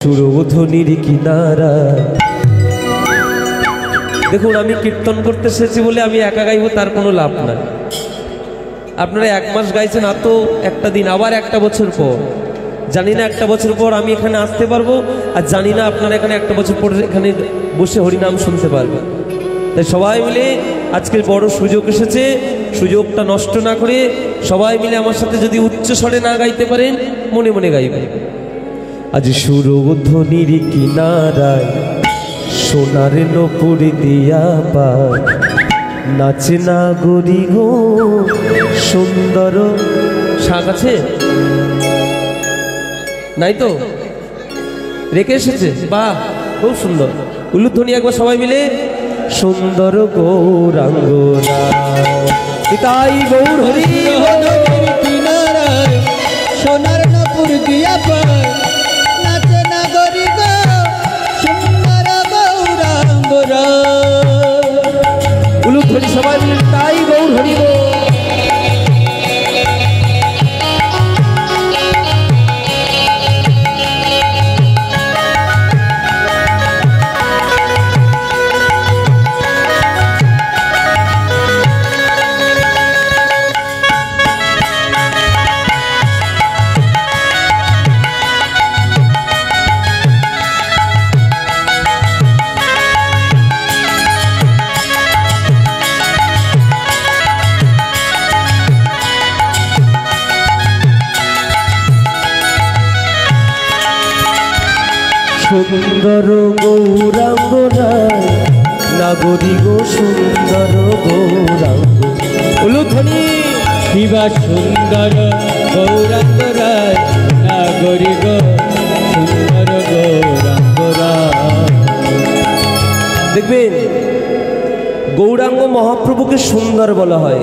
সুরধ্বনির কিনারা। দেখুন, আমি কীর্তন করতে এসেছি বলে আমি একা গাইবো তার কোনো লাভ নাই। আপনারা 1 মাস গাইছেন, আর তো একটা দিন, আবার একটা বছর পর, জানি না একটা বছর পর আমি এখানে আসতে পারবো, আর জানি না আপনারা এখানে একটা বছর পর এখানে বসে হরিনাম শুনতে পারবেন। তাই সবাই মিলে আজকের বড় সুযোগ এসেছে, সুযোগটা নষ্ট না করে সবাই মিলে আমার সাথে যদি উচ্চ স্বরে না গাইতে পারেন, মনে মনে গাইবেন। আজ সুরধ্বনির কিনারায় সোনার নপুর দিয়া পায়, নাচে না গরি গো সুন্দর। শাক আছে নাই তো, রেখে এসেছে, বাহ খুব সুন্দর। উলুধ্বনি একবার সবাই মিলে। সুন্দর গৌরাঙ্গ তাই গৌর হরি কিনারায় সোনার নপুর দিয়া পায়, নাচে না গরি গো সুন্দর গৌরাঙ্গ। উলুধ্বনি সবাই মিলে তাই গৌর হরি গো। সুন্দর গৌরাঙ্গ রায় নাগরি গো সুন্দর গৌরাঙ্গ। উলুধ্বনি শিবা সুন্দর গৌরাঙ্গ রায় নাগরি গো সুন্দর গৌরাঙ্গ রায়। দেখবেন, গৌরাঙ্গ মহাপ্রভুকে সুন্দর বলা হয়,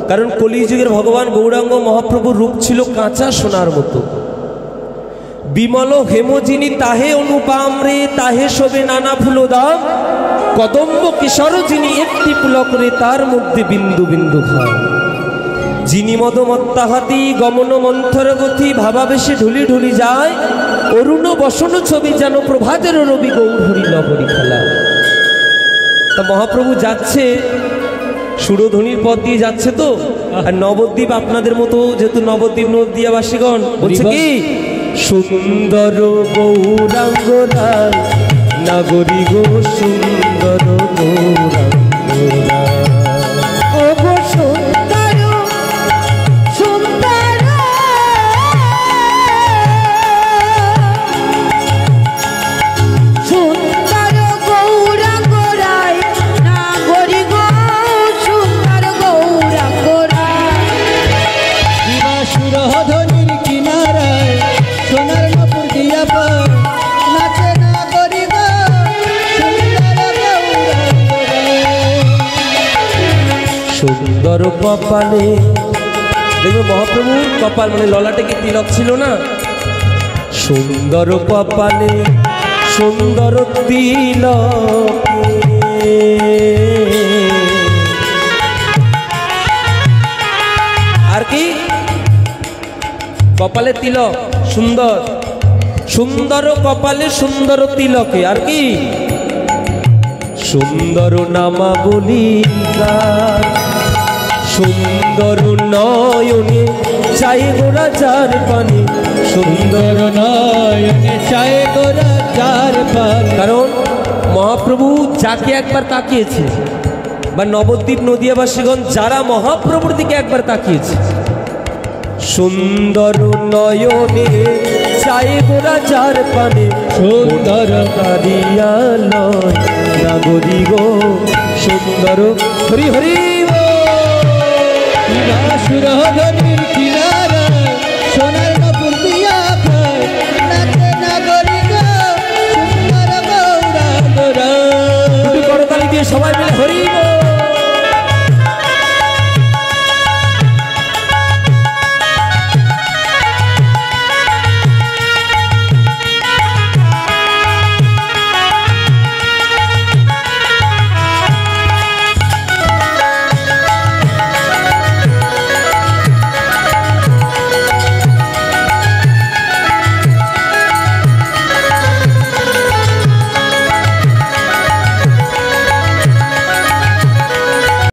কারণ কলিযুগের ভগবান গৌরাঙ্গ মহাপ্রভুর রূপ ছিল কাঁচা সোনার মতো। বিমল হেমজিনী তাহে অনুপাম রে, তাহে শোভে নানা ফুল দাম, কদম্ব কিশোর যিনি একটি পুলক রে, তার মধ্যে বিন্দু বিন্দু ঘাম। যিনি মদমত্তাহাতি গমন মন্থর গতি, ভাবাবেশে ঢুলি ঢুলি যায়, অরুণ বসন ছবি যেন প্রভাতের রবি, গৌর হরি নগরী খেলা। তা মহাপ্রভু যাচ্ছে, সুরধ্বনির পথ দিয়ে যাচ্ছে তো, আর নবদ্বীপ আপনাদের মতো যেহেতু নবদ্বীপ নদিয়াবাসীগণ বলছে কি, সুন্দর গৌরাঙ্গ রায় নাগরি গো সুন্দর গৌরাঙ্গ রায়। ও গো সুন্দর সুন্দর সুন্দর গৌরাঙ্গ রায় নাগরি গো সুন্দর গৌরাঙ্গ রায়। শিবা সুরধ্বনির কিনারায় সোনার নপুর দিয়া পায়, নাচে না গরি গো সুন্দর গৌরাঙ্গ রায়। সুন্দর কপালে, দেখবে মহাপ্রভুর কপাল মানে ললাটে কি তিলক ছিল না, সুন্দর কপালে সুন্দর তিলক। আর কি কপালে তিলক সুন্দর, সুন্দর কপালে সুন্দর তিলকে। আর কি সুন্দর নামাবলী গান, সুন্দর নয়নে চাই গোরা যার পানি, সুন্দর নয়নে চায় গোরা যার পানি। কারণ মহাপ্রভু যাকে একবার তাকিয়েছে, বা নবদ্বীপ নদিয়াবাসীগণ যারা মহাপ্রভুর দিকে একবার তাকিয়েছে, সুন্দর নয়নে চাই গোরা যার পানে, সুন্দর কারিয়ালয় নাগরি গো সুন্দর হরি হরি। সুরধ্বনির